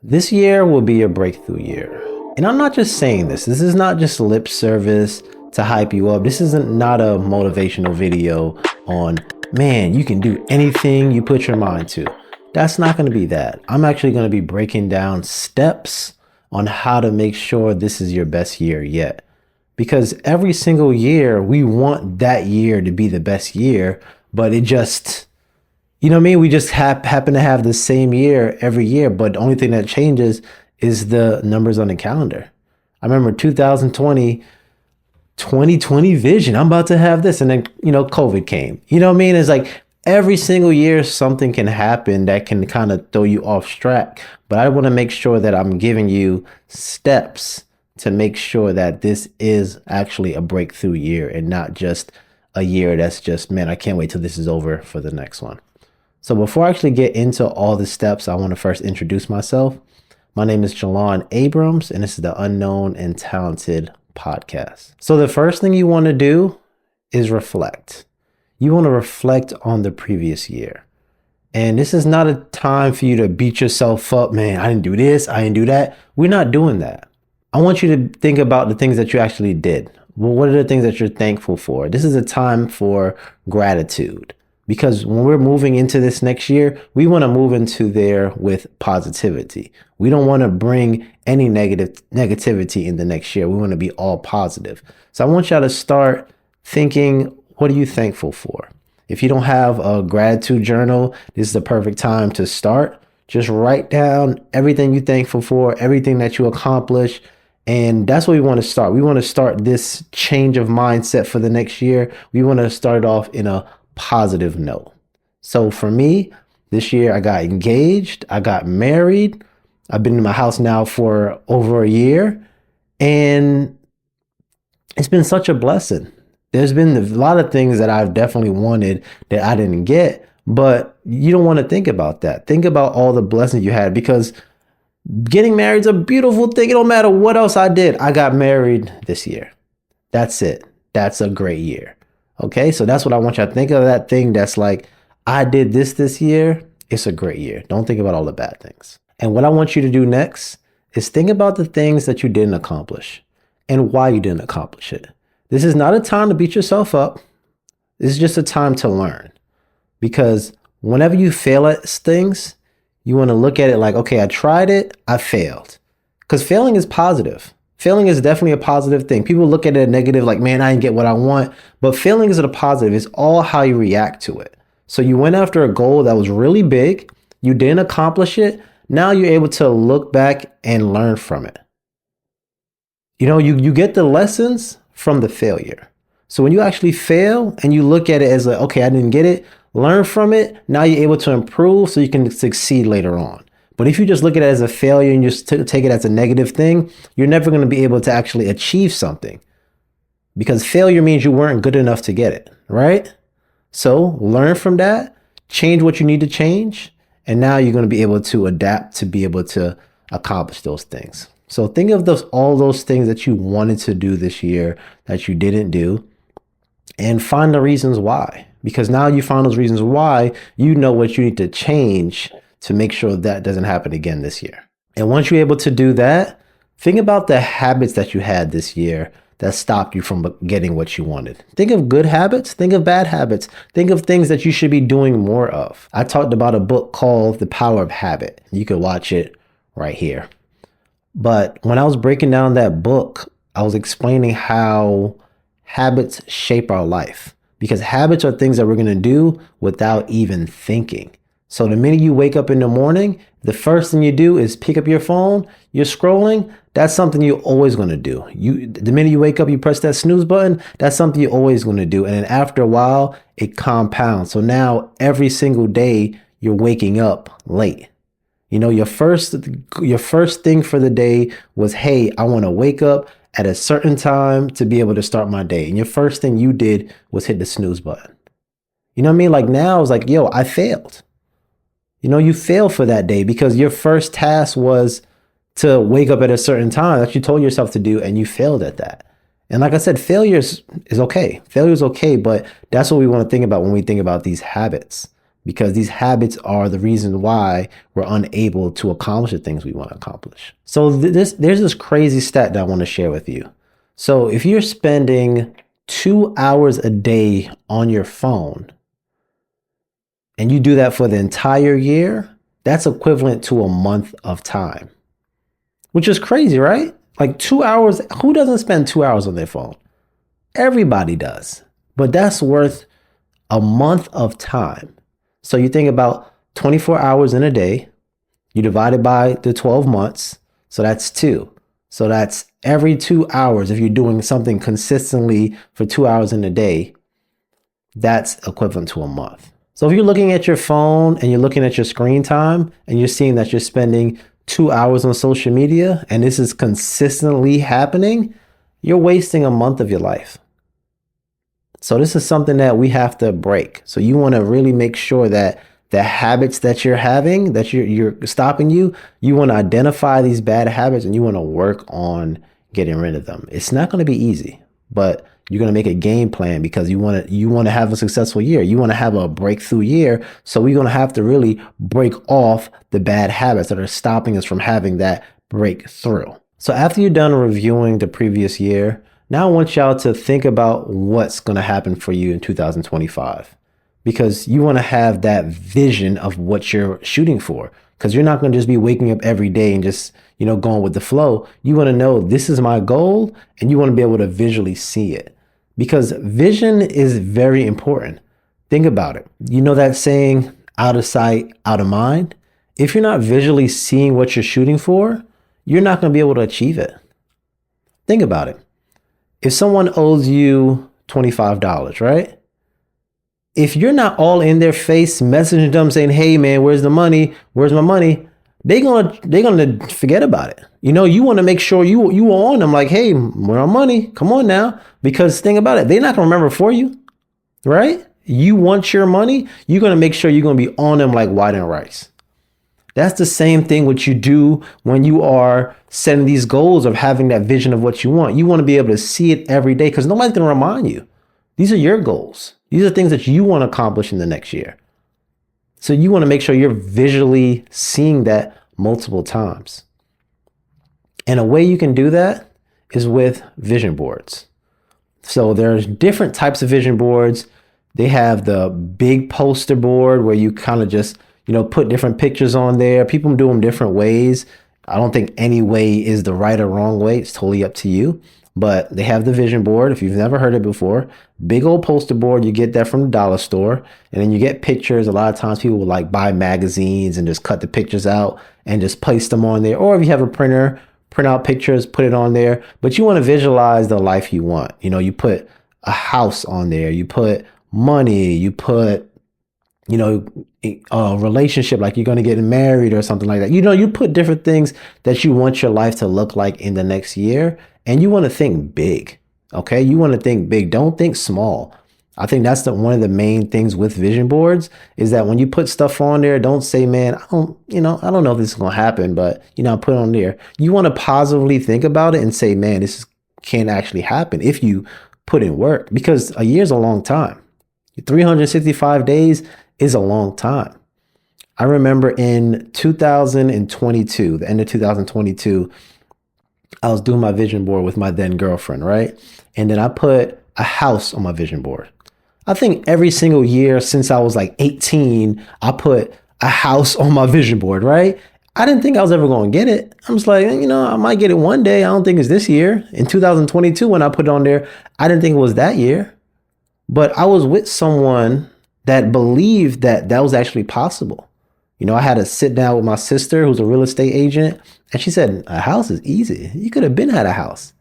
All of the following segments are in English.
This year will be your breakthrough year. And I'm not just saying this. This is not just lip service to hype you up. This isn't not a motivational video on, man, you can do anything you put your mind to. That's not going to be that. I'm actually going to be breaking down steps on how to make sure this is your best year yet. Because every single year, we want that year to be the best year, but it just, you know what I mean? We just happen to have the same year every year, but the only thing that changes is the numbers on the calendar. I remember 2020 vision. I'm about to have this. And then, COVID came. You know what I mean? It's like every single year, something can happen that can kind of throw you off track. But I want to make sure that I'm giving you steps to make sure that this is actually a breakthrough year and not just a year that's just, man, I can't wait till this is over for the next one. So before I actually get into all the steps, I want to first introduce myself. My name is Jelan Abrams, and this is the Unknown and Talented podcast. So the first thing you want to do is reflect. You want to reflect on the previous year. And this is not a time for you to beat yourself up. Man, I didn't do this. I didn't do that. We're not doing that. I want you to think about the things that you actually did. Well, what are the things that you're thankful for? This is a time for gratitude. Because when we're moving into this next year, we want to move into there with positivity. We don't want to bring any negativity in the next year. We want to be all positive. So I want y'all to start thinking, what are you thankful for? If you don't have a gratitude journal, this is the perfect time to start. Just write down everything you're thankful for, everything that you accomplish. And that's where we want to start. We want to start this change of mindset for the next year. We want to start off in a positive note. So for me, this year I got engaged, I got married. I've been in my house now for over a year, and it's been such a blessing. There's been a lot of things that I've definitely wanted that I didn't get, but you don't want to think about that. Think about all the blessings you had, because getting married is a beautiful thing. It don't matter what else I did. I got married this year. That's it. That's a great year. Okay, so that's what I want you to think of, that thing that's like, I did this year. It's a great year. Don't think about all the bad things. And what I want you to do next is think about the things that you didn't accomplish and why you didn't accomplish it. This is not a time to beat yourself up. This is just a time to learn. Because whenever you fail at things, you want to look at it like, okay, I tried it, I failed. Because failing is positive. Failing is definitely a positive thing. People look at it negative, like, man, I didn't get what I want. But failing is a positive. It's all how you react to it. So you went after a goal that was really big. You didn't accomplish it. Now you're able to look back and learn from it. You get the lessons from the failure. So when you actually fail and you look at it as like, okay, I didn't get it, learn from it. Now you're able to improve so you can succeed later on. But if you just look at it as a failure and just take it as a negative thing, you're never going to be able to actually achieve something, because failure means you weren't good enough to get it, right? So learn from that, change what you need to change, and now you're going to be able to adapt to be able to accomplish those things. So think of all those things that you wanted to do this year that you didn't do, and find the reasons why. Because now you found those reasons why, you know what you need to change to make sure that doesn't happen again this year. And once you're able to do that, think about the habits that you had this year that stopped you from getting what you wanted. Think of good habits, think of bad habits, think of things that you should be doing more of. I talked about a book called The Power of Habit. You could watch it right here. But when I was breaking down that book, I was explaining how habits shape our life, because habits are things that we're going to do without even thinking. So the minute you wake up in the morning, the first thing you do is pick up your phone, you're scrolling. That's something you're always going to do. The minute you wake up, you press that snooze button. That's something you're always going to do. And then after a while, it compounds. So now every single day you're waking up late. Your first thing for the day was, hey, I want to wake up at a certain time to be able to start my day. And your first thing you did was hit the snooze button. You know what I mean? Like now it's like, yo, I failed. You failed for that day because your first task was to wake up at a certain time that you told yourself to do, and you failed at that. And like I said, failure is okay. Failure is okay, but that's what we want to think about when we think about these habits. because these habits are the reason why we're unable to accomplish the things we want to accomplish. So there's this crazy stat that I want to share with you. So if you're spending 2 hours a day on your phone and you do that for the entire year, that's equivalent to a month of time, which is crazy, right? Like 2 hours. Who doesn't spend 2 hours on their phone? Everybody does. But that's worth a month of time. So you think about 24 hours in a day, you divide it by the 12 months. So that's 2. So that's every 2 hours. If you're doing something consistently for 2 hours in a day, that's equivalent to a month. So if you're looking at your phone and you're looking at your screen time and you're seeing that you're spending 2 hours on social media and this is consistently happening, you're wasting a month of your life. So this is something that we have to break. So you want to really make sure that the habits that you're having, that you're stopping you want to identify these bad habits and you want to work on getting rid of them. It's not going to be easy, but you're going to make a game plan because you want to have a successful year. You want to have a breakthrough year. So we're going to have to really break off the bad habits that are stopping us from having that breakthrough. So after you're done reviewing the previous year, now I want y'all to think about what's going to happen for you in 2025, because you want to have that vision of what you're shooting for, because you're not going to just be waking up every day and just, going with the flow. You want to know this is my goal and you want to be able to visually see it, because vision is very important. Think about it. You know that saying, out of sight, out of mind? If you're not visually seeing what you're shooting for, you're not going to be able to achieve it. Think about it. If someone owes you $25, right? If you're not all in their face messaging them saying, hey man, where's the money? Where's my money? They're gonna forget about it. You want to make sure you are on them like, hey, where's our money? Come on now. Because think about it, they're not gonna remember for you, right? You want your money, you're gonna make sure you're gonna be on them like white and rice. That's the same thing what you do when you are setting these goals of having that vision of what you want. You want to be able to see it every day because nobody's going to remind you. These are your goals. These are things that you want to accomplish in the next year. So you want to make sure you're visually seeing that multiple times. And a way you can do that is with vision boards. So there's different types of vision boards. They have the big poster board where you kind of just put different pictures on there. People do them different ways. I don't think any way is the right or wrong way. It's totally up to you. But they have the vision board. If you've never heard it before, big old poster board, you get that from the dollar store. And then you get pictures. A lot of times people will buy magazines and just cut the pictures out and just place them on there. Or if you have a printer, print out pictures, put it on there. But you want to visualize the life you want. You put a house on there. You put money. You put a relationship, like you're going to get married or something like that. You put different things that you want your life to look like in the next year. And you want to think big. Okay. You want to think big. Don't think small. I think that's one of the main things with vision boards is that when you put stuff on there, don't say, man, I don't know if this is going to happen, but I put it on there. You want to positively think about it and say, man, this can't actually happen if you put in work, because a year's a long time. 365 days is a long time. I remember in 2022, the end of 2022, I was doing my vision board with my then girlfriend, right? And then I put a house on my vision board. I think every single year since I was like 18, I put a house on my vision board, right? I didn't think I was ever going to get it. I was like, I might get it one day. I don't think it's this year. In 2022, when I put it on there, I didn't think it was that year. But I was with someone that believed that was actually possible. I had to sit down with my sister, who's a real estate agent, and she said, a house is easy. You could have been had a house.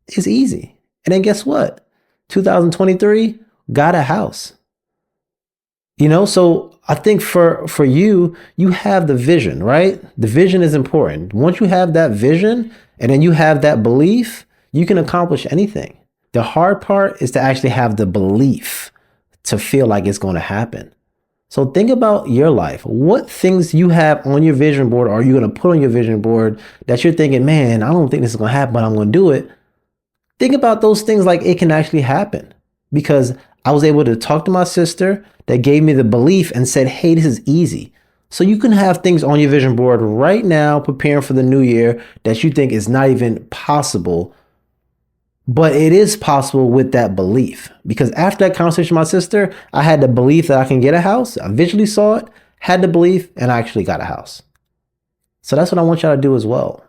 It's easy. And then guess what? 2023, got a house. So I think for you have the vision, right? The vision is important. Once you have that vision and then you have that belief, you can accomplish anything. The hard part is to actually have the belief to feel like it's going to happen. So think about your life. What things you have on your vision board are you going to put on your vision board that you're thinking, man, I don't think this is going to happen, but I'm going to do it. Think about those things like it can actually happen. because I was able to talk to my sister that gave me the belief and said, hey, this is easy. So you can have things on your vision board right now, preparing for the new year that you think is not even possible, but it is possible with that belief. Because after that conversation with my sister, I had the belief that I can get a house. I visually saw it, had the belief, and I actually got a house. So that's what I want y'all to do as well.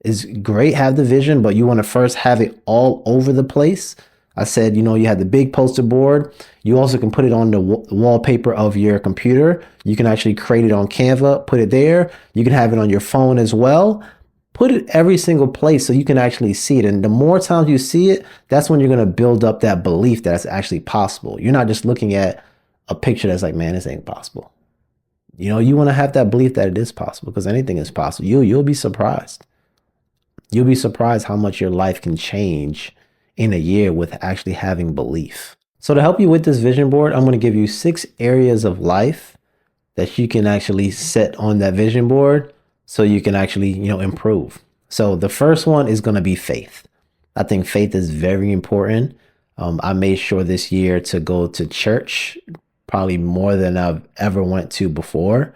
It's great, have the vision, but you want to first have it all over the place. I said, you have the big poster board. You also can put it on the wallpaper of your computer. You can actually create it on Canva, put it there. You can have it on your phone as well. Put it every single place so you can actually see it. And the more times you see it, that's when you're going to build up that belief that it's actually possible. You're not just looking at a picture that's like, man, this ain't possible. You want to have that belief that it is possible, because anything is possible. You'll be surprised. You'll be surprised how much your life can change in a year with actually having belief. So to help you with this vision board, I'm going to give you 6 areas of life that you can actually set on that vision board so you can actually, improve. So the first one is going to be faith. I think faith is very important. I made sure this year to go to church, probably more than I've ever went to before.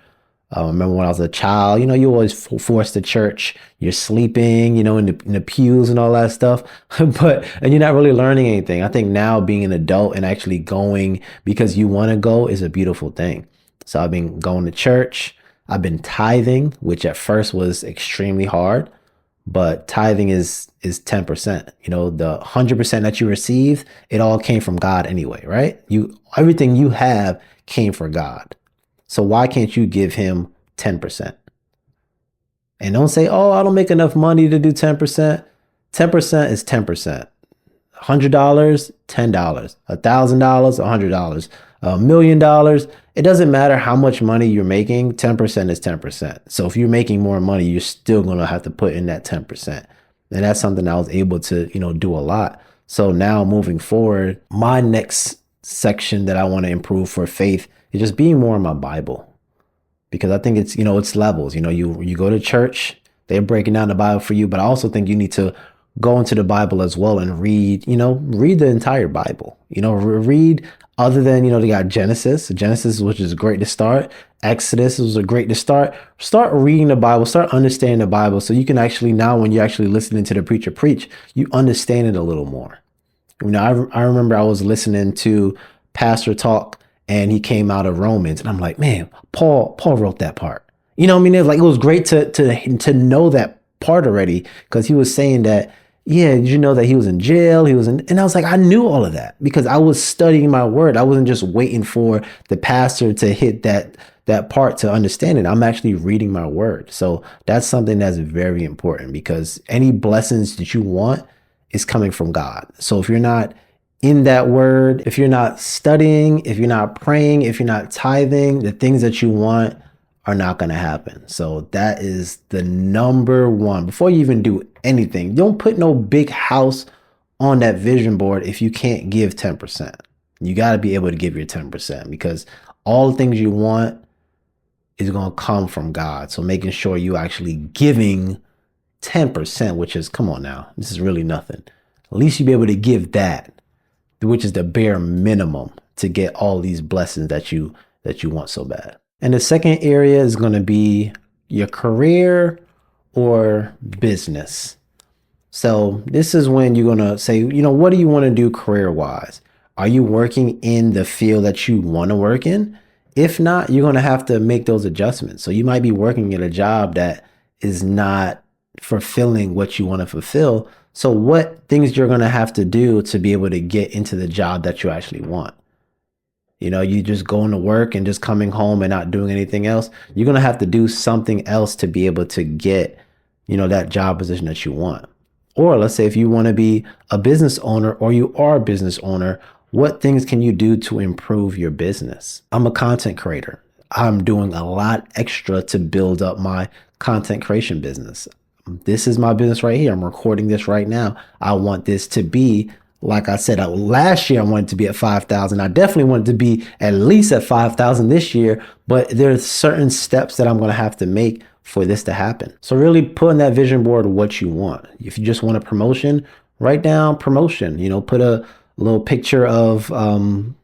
Remember when I was a child, you always forced to church. You're sleeping, in the pews and all that stuff, and you're not really learning anything. I think now being an adult and actually going because you want to go is a beautiful thing. So I've been going to church. I've been tithing, which at first was extremely hard, but tithing is 10%. The 100% that you receive, it all came from God anyway, right? Everything you have came from God. So why can't you give him 10%? And don't say, oh, I don't make enough money to do 10%. 10% is 10%. $100, $10. $1,000, $100. $1 million. It doesn't matter how much money you're making. 10% is 10%. So if you're making more money, you're still going to have to put in that 10%. And that's something I was able to, do a lot. So now moving forward, my next section that I want to improve for faith is just being more in my Bible. Because I think it's, it's levels. You go to church, they're breaking down the Bible for you, but I also think you need to go into the Bible as well and read the entire Bible. Read other than, they got Genesis, which is great to start. Exodus was a great to start. Start reading the Bible, start understanding the Bible so you can actually now, when you're actually listening to the preacher preach, you understand it a little more. I remember I was listening to Pastor talk and he came out of Romans and I'm like, man, Paul wrote that part. It was great to know that part already, because he was saying that, yeah, did you know that he was in jail? And I was like, I knew all of that because I was studying my word. I wasn't just waiting for the pastor to hit that part to understand it. I'm actually reading my word. So that's something that's very important, because any blessings that you want is coming from God. So if you're not in that word, if you're not studying, if you're not praying, if you're not tithing, the things that you want are not going to happen. So that is the number one. Before you even do anything, don't put no big house on that vision board if you can't give 10%. You got to be able to give your 10%, because all the things you want is going to come from God. So making sure you actually giving 10%, which is, come on now, this is really nothing. At least you be able to give that, which is the bare minimum to get all these blessings that you want so bad. And the second area is going to be your career or business. So this is when you're going to say, what do you want to do career wise? Are you working in the field that you want to work in? If not, you're going to have to make those adjustments. So you might be working at a job that is not fulfilling what you want to fulfill. So what things you're going to have to do to be able to get into the job that you actually want? You just going to work and just coming home and not doing anything else. You're going to have to do something else to be able to get, that job position that you want. Or let's say if you want to be a business owner, or you are a business owner, what things can you do to improve your business? I'm a content creator. I'm doing a lot extra to build up my content creation business. This is my business right here. I'm recording this right now. I want this to be, like I said, last year I wanted to be at 5,000. I definitely wanted to be at least at 5,000 this year, but there's certain steps that I'm going to have to make for this to happen. So really put on that vision board what you want. If you just want a promotion, write down promotion, put a a little picture of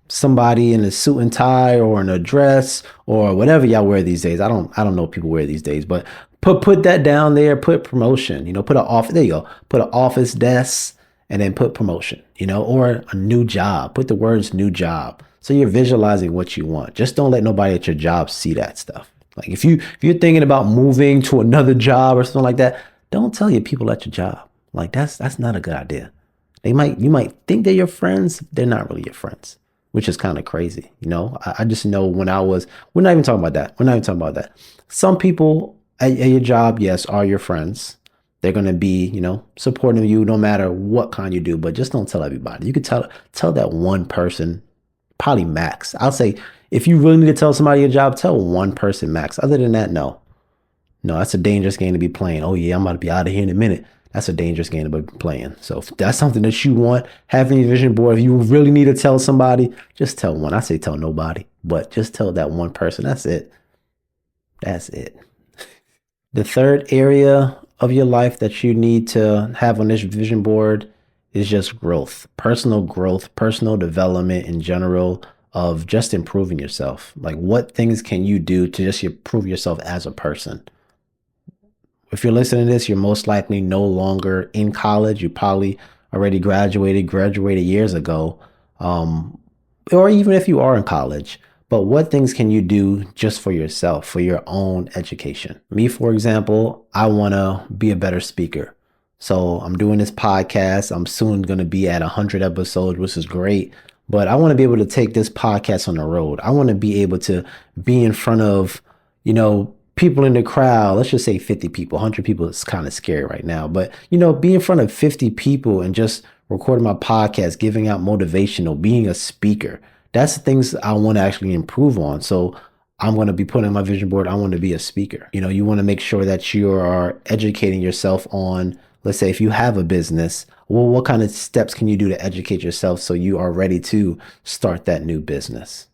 somebody in a suit and tie or in a dress or whatever y'all wear these days. I don't know what people wear these days, but put that down there. Put promotion. Put an office. There you go. Put an office desk and then put promotion. Or a new job. Put the words new job. So you're visualizing what you want. Just don't let nobody at your job see that stuff. Like if you're thinking about moving to another job or something like that, don't tell your people at your job. Like that's not a good idea. You might think they're your friends, they're not really your friends, which is kind of crazy. I just know we're not even talking about that. We're not even talking about that. Some people at your job, yes, are your friends. They're gonna be, supporting you no matter what kind you do, but just don't tell everybody. You could tell that one person, probably max. I'll say if you really need to tell somebody your job, tell one person max. Other than that, no. No, that's a dangerous game to be playing. Oh yeah, I'm about to be out of here in a minute. That's a dangerous game to be playing. So if that's something that you want, having your vision board, if you really need to tell somebody, just tell one. I say tell nobody, but just tell that one person. That's it. That's it. The third area of your life that you need to have on this vision board is just growth, personal development in general, of just improving yourself. Like what things can you do to just improve yourself as a person? If you're listening to this, you're most likely no longer in college. You probably already graduated years ago. Or even if you are in college, but what things can you do just for yourself, for your own education? Me, for example, I want to be a better speaker. So I'm doing this podcast. I'm soon going to be at 100 episodes, which is great. But I want to be able to take this podcast on the road. I want to be able to be in front of, people in the crowd. Let's just say 50 people. 100 people is kind of scary right now. But, be in front of 50 people and just recording my podcast, giving out motivational, being a speaker. That's the things I want to actually improve on. So I'm going to be putting on my vision board. I want to be a speaker. You want to make sure that you are educating yourself on, let's say if you have a business, well, what kind of steps can you do to educate yourself so you are ready to start that new business?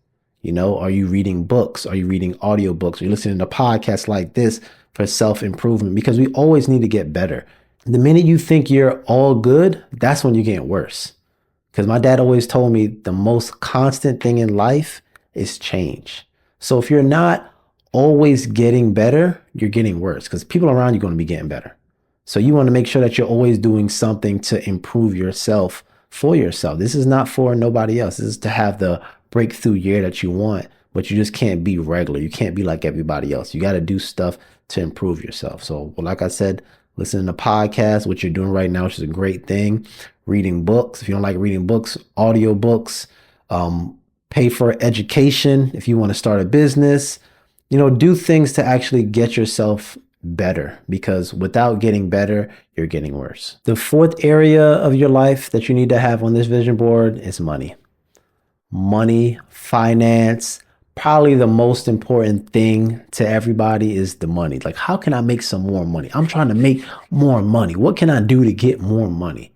Are you reading books? Are you reading audiobooks? Are you listening to podcasts like this for self-improvement? Because we always need to get better. The minute you think you're all good, that's when you're getting worse. Because my dad always told me the most constant thing in life is change. So if you're not always getting better, you're getting worse because people around you are going to be getting better. So you want to make sure that you're always doing something to improve yourself for yourself. This is not for nobody else. This is to have the breakthrough year that you want, but you just can't be regular. You can't be like everybody else. You got to do stuff to improve yourself. So, like I said, listening to podcasts, what you're doing right now, which is a great thing. Reading books. If you don't like reading books, audio books, pay for education. If you want to start a business, do things to actually get yourself better, because without getting better, you're getting worse. The fourth area of your life that you need to have on this vision board is money. Money, finance, probably the most important thing to everybody is the money. Like, how can I make some more money? I'm trying to make more money. What can I do to get more money?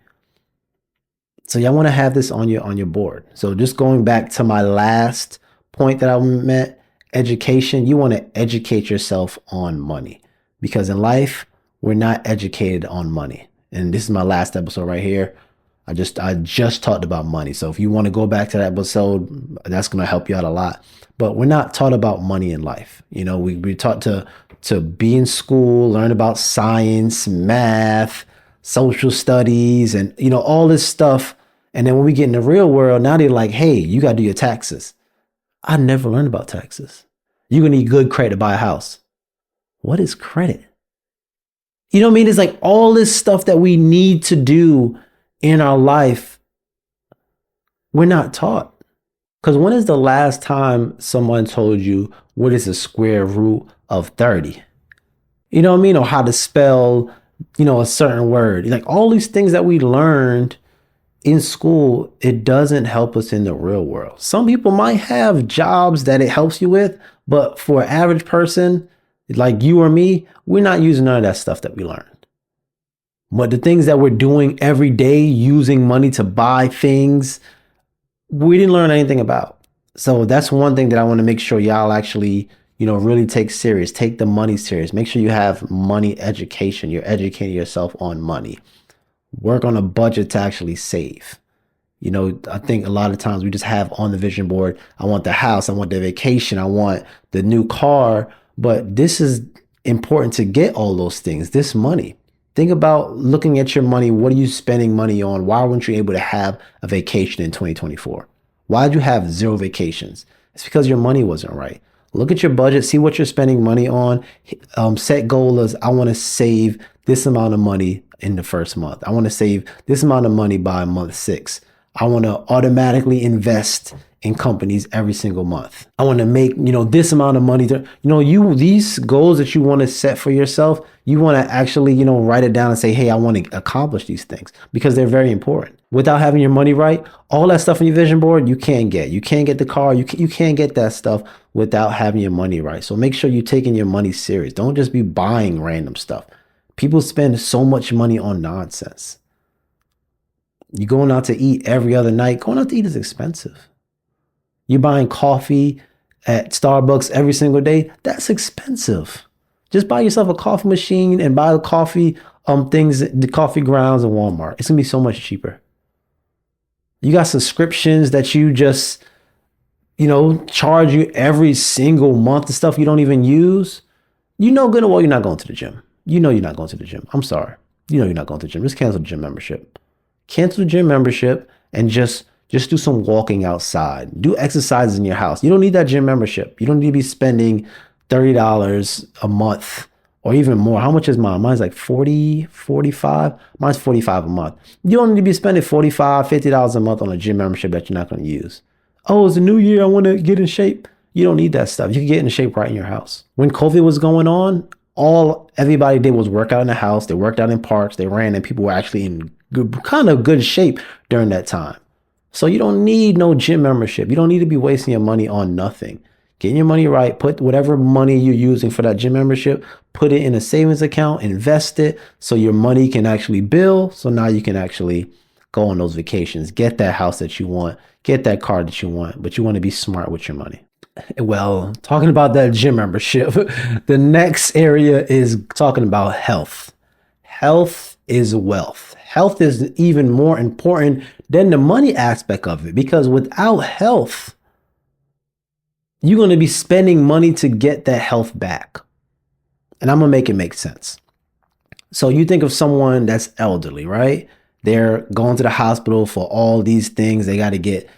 So y'all want to have this on your board. So just going back to my last point that I meant, education, you want to educate yourself on money, because in life, we're not educated on money. And this is my last episode right here. I just talked about money. So if you want to go back to that episode, that's going to help you out a lot. But we're not taught about money in life. We're taught to be in school, learn about science, math, social studies, and, all this stuff. And then when we get in the real world, now they're like, hey, you got to do your taxes. I never learned about taxes. You're going to need good credit to buy a house. What is credit? You know what I mean? It's like all this stuff that we need to do in our life, we're not taught. Because when is the last time someone told you what is the square root of 30? You know what I mean? Or how to spell, a certain word. Like all these things that we learned in school, it doesn't help us in the real world. Some people might have jobs that it helps you with, but for an average person like you or me, we're not using none of that stuff that we learned. But the things that we're doing every day, using money to buy things, we didn't learn anything about. So that's one thing that I want to make sure y'all actually, really take serious. Take the money serious. Make sure you have money education. You're educating yourself on money. Work on a budget to actually save. I think a lot of times we just have on the vision board, I want the house, I want the vacation, I want the new car. But this is important to get all those things, this money. Think about looking at your money. What are you spending money on? Why weren't you able to have a vacation in 2024? Why did you have zero vacations? It's because your money wasn't right. Look at your budget, see what you're spending money on. Set goals. I want to save this amount of money in the first month. I want to save this amount of money by month 6. I want to automatically invest in companies every single month. I want to make, this amount of money. These goals that you want to set for yourself, you want to actually, write it down and say, hey, I want to accomplish these things because they're very important. Without having your money right, all that stuff on your vision board, you can't get. You can't get the car. You can't get that stuff without having your money right. So make sure you're taking your money serious. Don't just be buying random stuff. People spend so much money on nonsense. You're going out to eat every other night. Going out to eat is expensive. You're buying coffee at Starbucks every single day. That's expensive. Just buy yourself a coffee machine and buy the coffee the coffee grounds at Walmart. It's gonna be so much cheaper. You got subscriptions that you just, charge you every single month, the stuff you don't even use. You know good and well you're not going to the gym. You know you're not going to the gym. I'm sorry. You know you're not going to the gym. Just cancel the gym membership. Cancel the gym membership and just do some walking outside. Do exercises in your house. You don't need that gym membership. You don't need to be spending $30 a month or even more. How much is mine? Mine's like 40, 45. Mine's 45 a month. You don't need to be spending $45, $50 a month on a gym membership that you're not going to use. Oh, it's a new year. I want to get in shape. You don't need that stuff. You can get in shape right in your house. When COVID was going on, everybody did was work out in the house. They worked out in parks. They ran, and people were actually in good shape during that time. So you don't need no gym membership. You don't need to be wasting your money on nothing. Getting your money right, put whatever money you're using for that gym membership, put it in a savings account, invest it so your money can actually build. So now you can actually go on those vacations, get that house that you want, get that car that you want, but you want to be smart with your money. Well, talking about that gym membership, the next area is talking about health. Health is wealth. Health is even more important than the money aspect of it, because without health, you're going to be spending money to get that health back. And I'm going to make it make sense. So you think of someone that's elderly, right? They're going to the hospital for all these things. They got to get,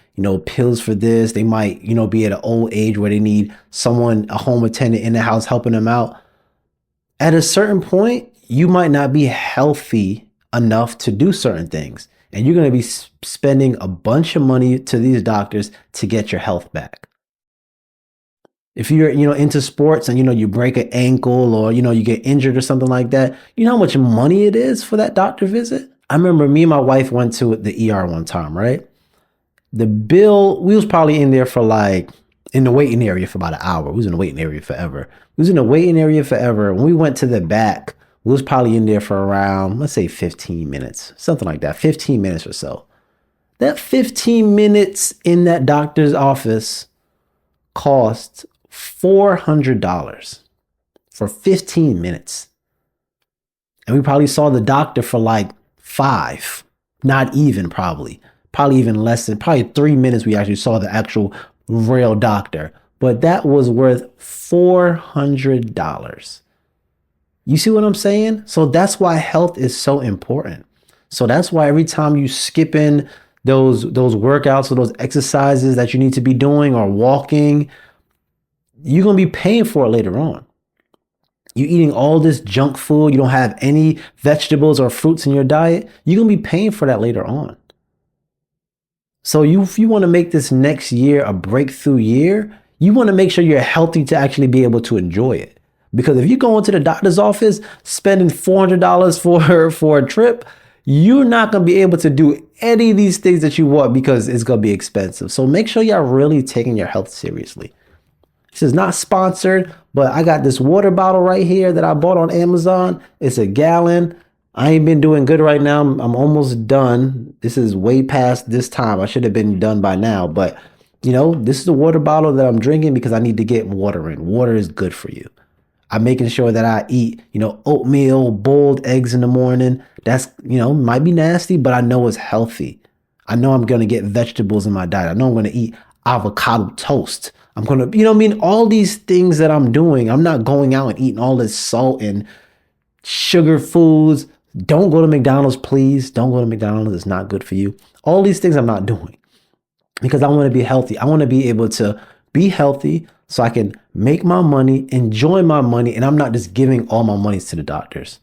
pills for this. They might, be at an old age where they need a home attendant in the house helping them out. At a certain point, you might not be healthy enough to do certain things. And you're going to be spending a bunch of money to these doctors to get your health back. If you're, into sports and, you break an ankle or, you get injured or something like that, you know how much money it is for that doctor visit? I remember me and my wife went to the ER one time, right? The bill, we was probably in there in the waiting area for about an hour. We was in the waiting area forever. When we went to the back, we was probably in there for around, let's say 15 minutes, something like that, 15 minutes or so. That 15 minutes in that doctor's office cost $400 for 15 minutes. And we probably saw the doctor for like 5, not even probably even less than 3 minutes. We actually saw the actual real doctor, but that was worth $400. You see what I'm saying? So that's why health is so important. So that's why every time you skip in those workouts or those exercises that you need to be doing or walking, you're going to be paying for it later on. You're eating all this junk food. You don't have any vegetables or fruits in your diet. You're going to be paying for that later on. So if you want to make this next year a breakthrough year, you want to make sure you're healthy to actually be able to enjoy it. Because if you go into the doctor's office spending $400 for a trip, you're not going to be able to do any of these things that you want because it's going to be expensive. So make sure you're really taking your health seriously. This is not sponsored, but I got this water bottle right here that I bought on Amazon. It's a gallon. I ain't been doing good right now. I'm almost done. This is way past this time. I should have been done by now. But, this is the water bottle that I'm drinking because I need to get water in. Water is good for you. I'm making sure that I eat, oatmeal, boiled eggs in the morning. That's, might be nasty, but I know it's healthy. I know I'm going to get vegetables in my diet. I know I'm going to eat avocado toast. I'm going to, all these things that I'm doing, I'm not going out and eating all this salt and sugar foods. Don't go to McDonald's, please. Don't go to McDonald's. It's not good for you. All these things I'm not doing because I want to be healthy. I want to be able to be healthy so I can make my money, enjoy my money, and I'm not just giving all my money to the doctors.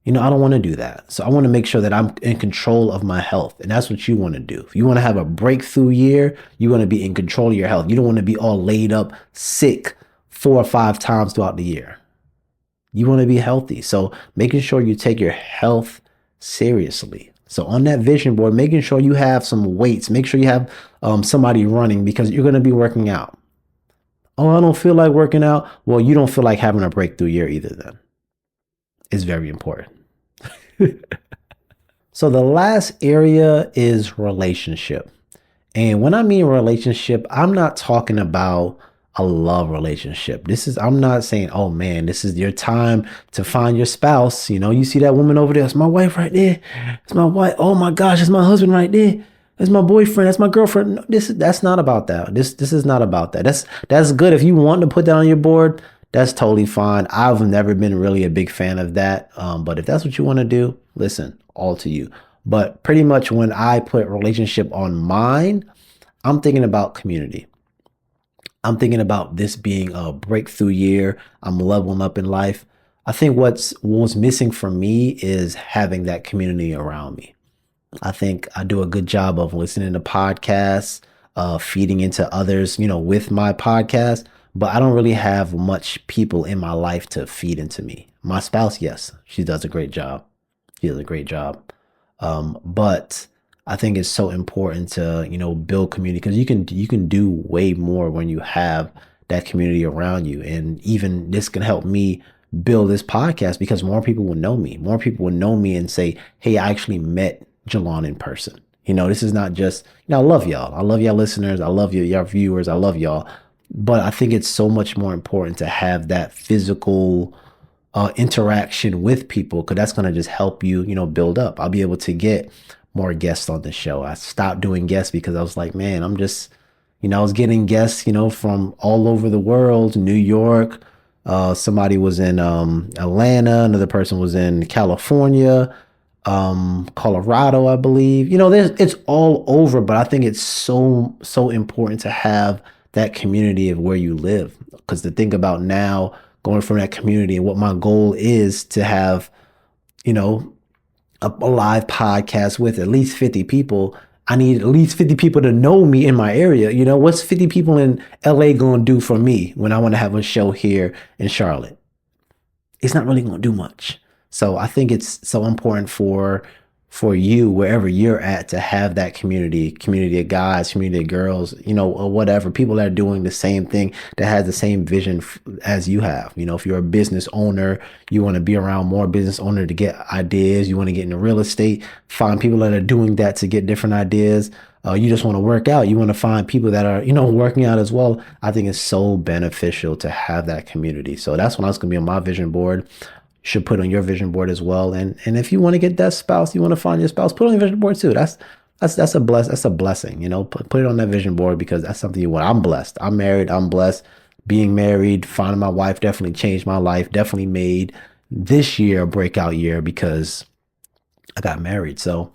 I don't want to do that. So I want to make sure that I'm in control of my health. And that's what you want to do. If you want to have a breakthrough year, you want to be in control of your health. You don't want to be all laid up sick 4 or 5 times throughout the year. You want to be healthy. So making sure you take your health seriously. So on that vision board, making sure you have some weights, make sure you have somebody running because you're going to be working out. Oh, I don't feel like working out. Well, you don't feel like having a breakthrough year either then. It's very important. So the last area is relationship. And when I mean relationship, I'm not talking about a love relationship. I'm not saying, oh man, this is your time to find your spouse. You see that woman over there. It's my wife right there. It's my wife. Oh my gosh, it's my husband right there. That's my boyfriend. That's my girlfriend. No, that's not about that. This is not about that. That's good. If you want to put that on your board, that's totally fine. I've never been really a big fan of that. But if that's what you want to do, listen, all to you. But pretty much when I put relationship on mine, I'm thinking about community. I'm thinking about this being a breakthrough year. I'm leveling up in life. I think what's missing for me is having that community around me. I think I do a good job of listening to podcasts, feeding into others, with my podcast, but I don't really have much people in my life to feed into me. My spouse, yes, she does a great job. She does a great job. But I think it's so important to, build community because you can do way more when you have that community around you. And even this can help me build this podcast because more people will know me. More people will know me and say, hey, I actually met Jelan in person. This is not just, I love y'all. I love y'all listeners. I love y'all viewers. I love y'all. But I think it's so much more important to have that physical interaction with people because that's going to just help you, build up. I'll be able to get more guests on the show. I stopped doing guests because I was like, man, I'm just, I was getting guests, from all over the world, New York. Somebody was in Atlanta. Another person was in California, Colorado, I believe. It's all over, but I think it's so important to have that community of where you live. Because to think about now going from that community and what my goal is to have, a live podcast with at least 50 people. I need at least 50 people to know me in my area. What's 50 people in LA going to do for me when I want to have a show here in Charlotte? It's not really going to do much. So I think it's so important for you, wherever you're at, to have that community of guys, community of girls, or whatever, people that are doing the same thing, that has the same vision as you have. If you're a business owner, you want to be around more business owner to get ideas. You want to get into real estate, find people that are doing that to get different ideas. You just want to work out. You want to find people that are, working out as well. I think it's so beneficial to have that community. So that's when I was going to be on my vision board. Should put on your vision board as well. And if you want to get that spouse, you want to find your spouse, put on your vision board too. That's a blessing, put it on that vision board because that's something you want. I'm blessed. I'm married. I'm blessed. Being married, finding my wife definitely changed my life. Definitely made this year a breakout year because I got married. So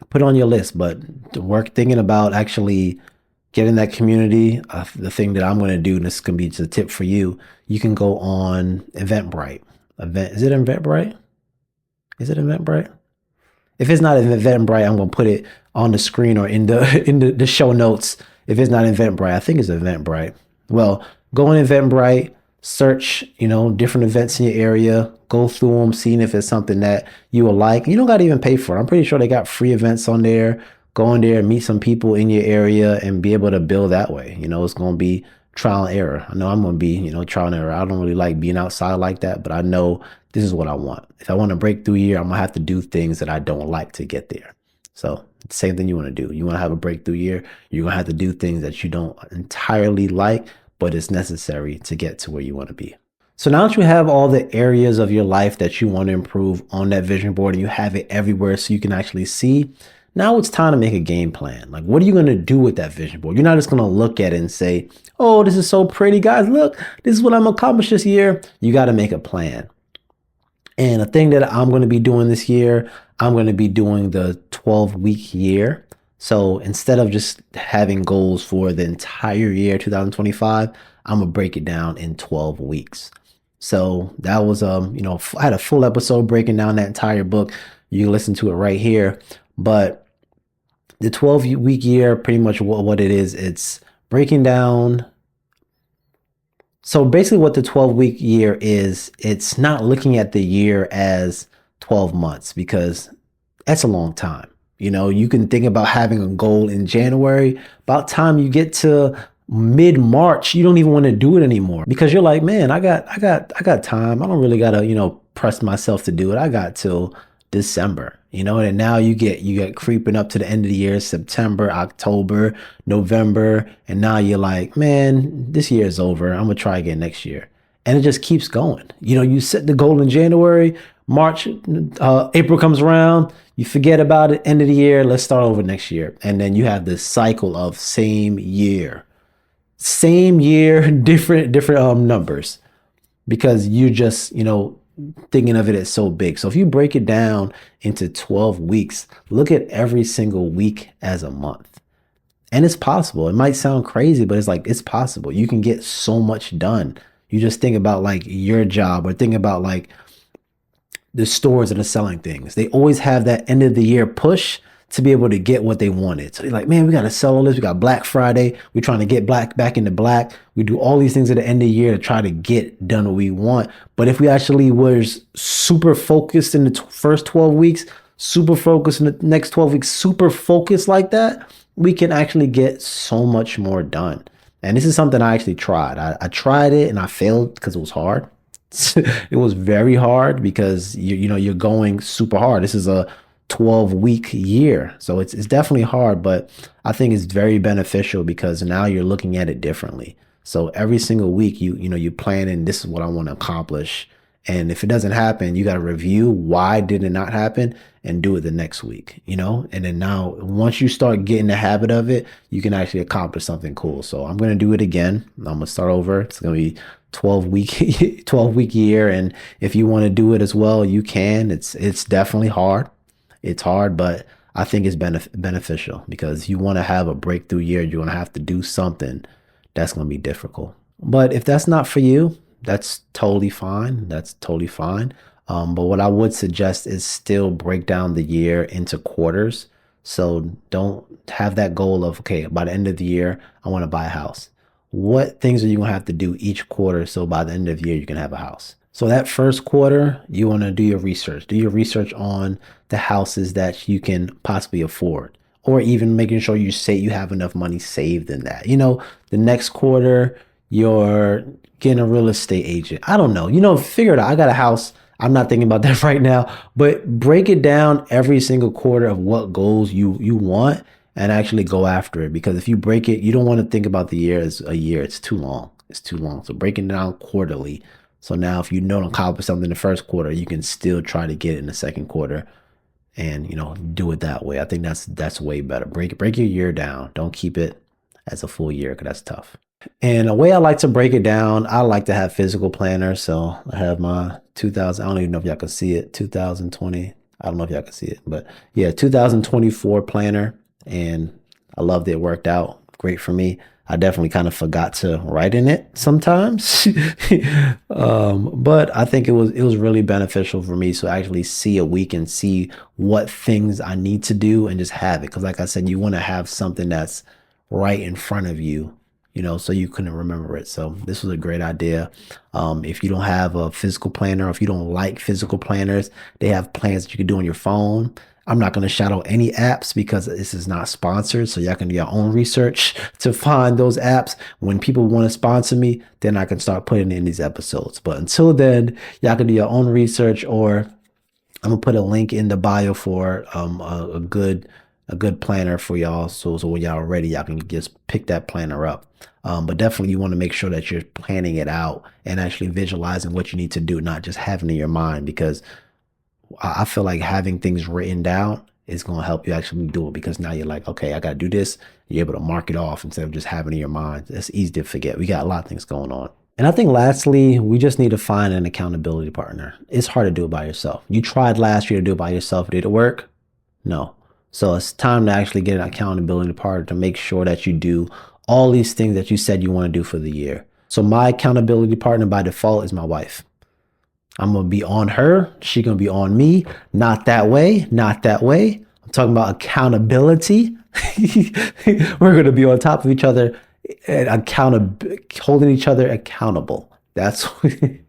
put it on your list, but thinking about actually getting that community. The thing that I'm going to do, and this can be just a tip for you, you can go on Eventbrite. Is it Eventbrite? Is it Eventbrite? If it's not Eventbrite, I'm going to put it on the screen or in the show notes. If it's not Eventbrite, I think it's Eventbrite. Well, go on Eventbrite, search, different events in your area, go through them, seeing if it's something that you will like. You don't got to even pay for it. I'm pretty sure they got free events on there. Go in there and meet some people in your area and be able to build that way. It's going to be trial and error. I know I'm going to be, trial and error. I don't really like being outside like that, but I know this is what I want. If I want a breakthrough year, I'm going to have to do things that I don't like to get there. So same thing you want to do. You want to have a breakthrough year. You're going to have to do things that you don't entirely like, but it's necessary to get to where you want to be. So now that you have all the areas of your life that you want to improve on that vision board and you have it everywhere so you can actually see, Now it's time to make a game plan. Like, what are you going to do with that vision board? You're not just going to look at it and say, oh, this is so pretty, guys. Look, this is what I'm accomplished this year. You got to make a plan. And a thing that I'm going to be doing this year, I'm going to be doing the 12-week year. So instead of just having goals for the entire year, 2025, I'm going to break it down in 12 weeks. So that was, I had a full episode breaking down that entire book. You can listen to it right here. But the 12-week year, pretty much what it is, it's breaking down. So basically what the 12-week year is, it's not looking at the year as 12 months because that's a long time. You can think about having a goal in January. About time you get to mid-March, you don't even want to do it anymore because you're like, man, I got time. I don't really gotta, press myself to do it. I got till December, and now you get creeping up to the end of the year, September, October, November, and now you're like, man, this year is over. I'm gonna try again next year. And it just keeps going. You set the goal in January, March, April comes around, you forget about it, end of the year, let's start over next year. And then you have this cycle of same year, different numbers because you just, thinking of it as so big. So if you break it down into 12 weeks, look at every single week as a month. And it's possible. It might sound crazy, but it's possible. You can get so much done. You just think about like your job or think about like the stores that are selling things. They always have that end of the year push to be able to get what they wanted. So they're like, man, we got to sell all this. We got Black Friday. We're trying to get back into black. We do all these things at the end of the year to try to get done what we want. But if we actually was super focused in the first 12 weeks, super focused in the next 12 weeks, super focused like that, we can actually get so much more done. And this is something I actually tried. I tried it and I failed because it was hard. It was very hard because you're going super hard. This is a 12-week year. So it's definitely hard, but I think it's very beneficial because now you're looking at it differently. So every single week you plan and this is what I want to accomplish. And if it doesn't happen, you got to review why did it not happen and do it the next week, and then now once you start getting the habit of it, you can actually accomplish something cool. So I'm going to do it again. I'm going to start over. It's going to be 12-week year. And if you want to do it as well, you can. It's definitely hard. It's hard, but I think it's beneficial because you want to have a breakthrough year. You're going to have to do something that's going to be difficult. But if that's not for you, that's totally fine. That's totally fine. But what I would suggest is still break down the year into quarters. So don't have that goal of, okay, by the end of the year, I want to buy a house. What things are you going to have to do each quarter so by the end of the year you can have a house? So that first quarter, you want to do your research. Do your research on the houses that you can possibly afford, or even making sure you have enough money saved in that. The next quarter, you're getting a real estate agent. I don't know. Figure it out. I got a house. I'm not thinking about that right now, but break it down every single quarter of what goals you want and actually go after it. Because if you break it, you don't want to think about the year as a year. It's too long. It's too long. So breaking it down quarterly. So now if you don't accomplish something in the first quarter, you can still try to get it in the second quarter and, do it that way. I think that's way better. Break your year down. Don't keep it as a full year because that's tough. And a way I like to break it down, I like to have physical planners. So I have my 2000, I don't even know if y'all can see it, 2020. I don't know if y'all can see it, but yeah, 2024 planner. And I loved it. It worked out great for me. I definitely kind of forgot to write in it sometimes. But I think it was really beneficial for me to actually see a week and see what things I need to do and just have it. Because like I said, you want to have something that's right in front of you, so you couldn't remember it. So this was a great idea. If you don't have a physical planner, or if you don't like physical planners, they have plans that you can do on your phone. I'm not going to shout out any apps because this is not sponsored. So y'all can do your own research to find those apps. When people want to sponsor me, then I can start putting in these episodes. But until then, y'all can do your own research, or I'm going to put a link in the bio for a good planner for y'all. So when y'all are ready, y'all can just pick that planner up. But definitely you want to make sure that you're planning it out and actually visualizing what you need to do, not just having it in your mind, because I feel like having things written down is going to help you actually do it, because now you're like, okay, I got to do this. You're able to mark it off instead of just having it in your mind. It's easy to forget. We got a lot of things going on. And I think lastly, we just need to find an accountability partner. It's hard to do it by yourself. You tried last year to do it by yourself. Did it work? No. So it's time to actually get an accountability partner to make sure that you do all these things that you said you want to do for the year. So my accountability partner by default is my wife. I'm going to be on her. She's going to be on me. Not that way. Not that way. I'm talking about accountability. We're going to be on top of each other and holding each other accountable. That's we're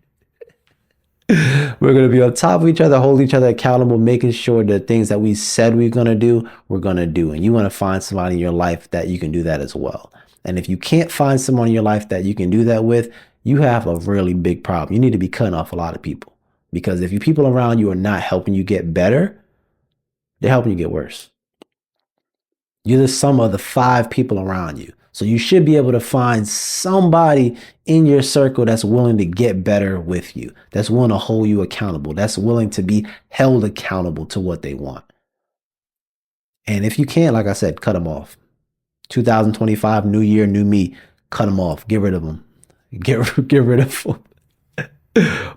going to be on top of each other, holding each other accountable, making sure the things that we said we're going to do, we're going to do. And you want to find somebody in your life that you can do that as well. And if you can't find someone in your life that you can do that with, you have a really big problem. You need to be cutting off a lot of people, because if you people around you are not helping you get better, they're helping you get worse. You're the sum of the 5 people around you. So you should be able to find somebody in your circle that's willing to get better with you, that's willing to hold you accountable, that's willing to be held accountable to what they want. And if you can't, like I said, cut them off. 2025, new year, new me. Cut them off. Get rid of them. Get rid of them.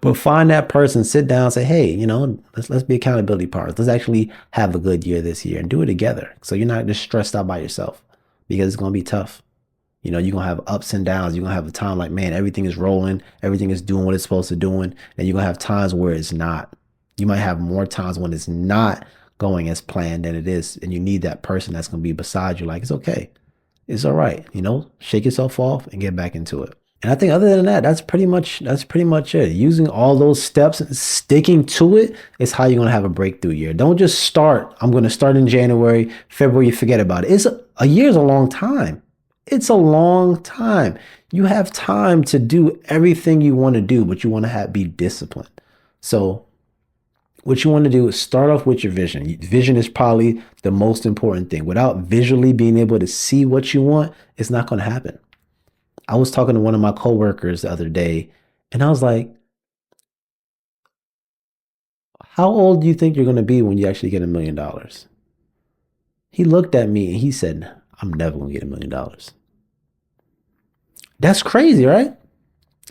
But find that person, sit down, say, hey, let's be accountability partners. Let's actually have a good year this year and do it together. So you're not just stressed out by yourself, because it's going to be tough. You're going to have ups and downs. You're going to have a time like, man, everything is rolling. Everything is doing what it's supposed to doing. And you're going to have times where it's not. You might have more times when it's not going as planned than it is. And you need that person that's going to be beside you. Like, it's okay. It's all right. Shake yourself off and get back into it. And I think other than that, that's pretty much it. Using all those steps and sticking to it is how you're going to have a breakthrough year. Don't just start. I'm going to start in January, February, forget about it. A year is a long time. It's a long time. You have time to do everything you want to do, but you want to be disciplined. So what you want to do is start off with your vision. Vision is probably the most important thing. Without visually being able to see what you want, it's not going to happen. I was talking to one of my coworkers the other day, and I was like, how old do you think you're going to be when you actually get $1 million? He looked at me and he said, I'm never going to get $1 million. That's crazy, right?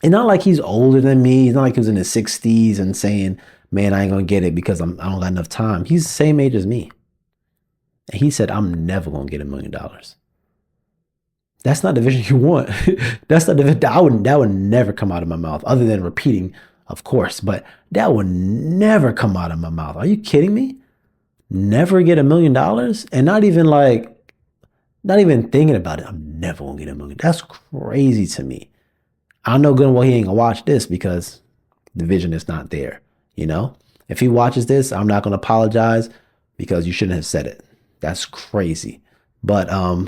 It's not like he's older than me. It's not like he was in his 60s and saying, man, I ain't going to get it because I don't got enough time. He's the same age as me. And he said, I'm never going to get $1 million. That's not the vision you want. That's not the vision. That would never come out of my mouth, other than repeating, of course, but that would never come out of my mouth. Are you kidding me? Never get $1 million? And not even thinking about it. I'm never gonna get $1 million. That's crazy to me. I know good and well he ain't gonna watch this because the vision is not there. If he watches this, I'm not gonna apologize, because you shouldn't have said it. That's crazy. But I'm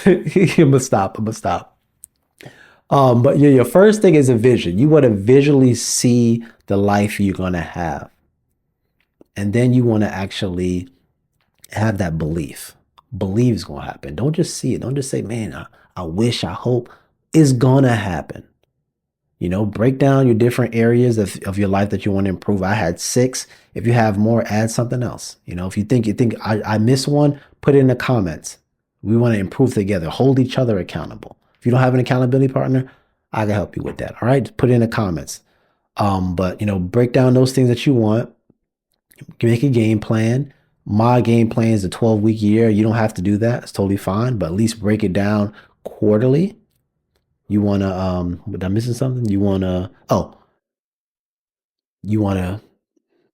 gonna stop. But your first thing is a vision. You want to visually see the life you're gonna have, and then you want to actually have that belief. Believe it's gonna happen. Don't just see it. Don't just say, "Man, I wish, I hope." It's gonna happen. Break down your different areas of your life that you want to improve. I had 6. If you have more, add something else. If you think I missed one, put it in the comments. We want to improve together. Hold each other accountable. If you don't have an accountability partner, I can help you with that. All right, just put it in the comments. But break down those things that you want. Make a game plan. My game plan is a 12-week year. You don't have to do that. It's totally fine. But at least break it down quarterly. You want to, am I missing something? You want to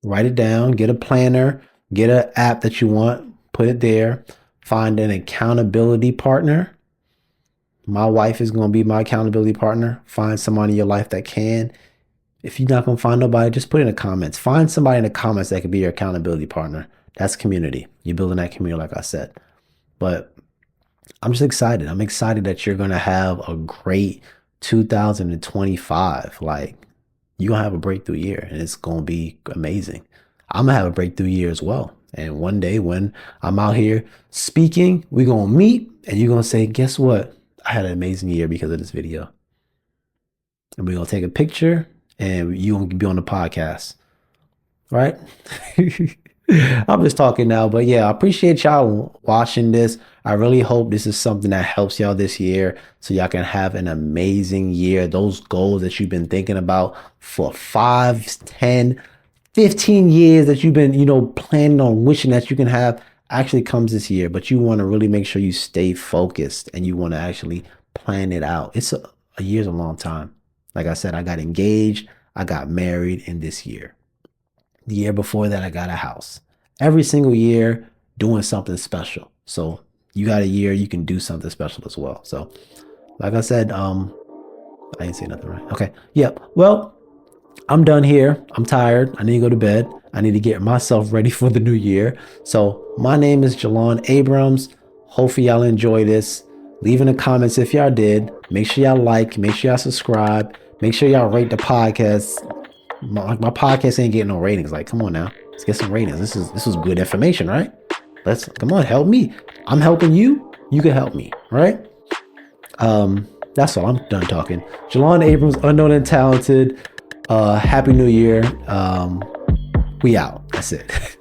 write it down, get a planner, get an app that you want, put it there, find an accountability partner. My wife is going to be my accountability partner. Find somebody in your life that can. If you're not going to find nobody, just put in the comments. Find somebody in the comments that could be your accountability partner. That's community. You're building that community, like I said. But I'm just excited. I'm excited that you're going to have a great 2025. Like, you're going to have a breakthrough year, and it's going to be amazing. I'm going to have a breakthrough year as well. And one day when I'm out here speaking, we're going to meet, and you're going to say, guess what? I had an amazing year because of this video. And we're going to take a picture, and you're going to be on the podcast. Right? I'm just talking now, but yeah, I appreciate y'all watching this. I really hope this is something that helps y'all this year so y'all can have an amazing year. Those goals that you've been thinking about for 5, 10, 15 years that you've been, planning on wishing that you can have actually comes this year, but you want to really make sure you stay focused and you want to actually plan it out. A year's a long time. Like I said, I got engaged, I got married in this year. The year before that, I got a house. Every single year, doing something special. So you got a year, you can do something special as well. So, like I said, I didn't say nothing right. Okay. Yep. Well, I'm done here. I'm tired. I need to go to bed. I need to get myself ready for the new year. So my name is Jelan Abrams. Hopefully y'all enjoy this. Leave in the comments if y'all did. Make sure y'all like. Make sure y'all subscribe. Make sure y'all rate the podcast. My podcast ain't getting no ratings. Like, come on now. Let's get some ratings. This is good information, right? Let's come on, help me. I'm helping you. You can help me, right? That's all. I'm done talking. Jelan Abrams, unknown and talented. Happy New Year. We out. That's it.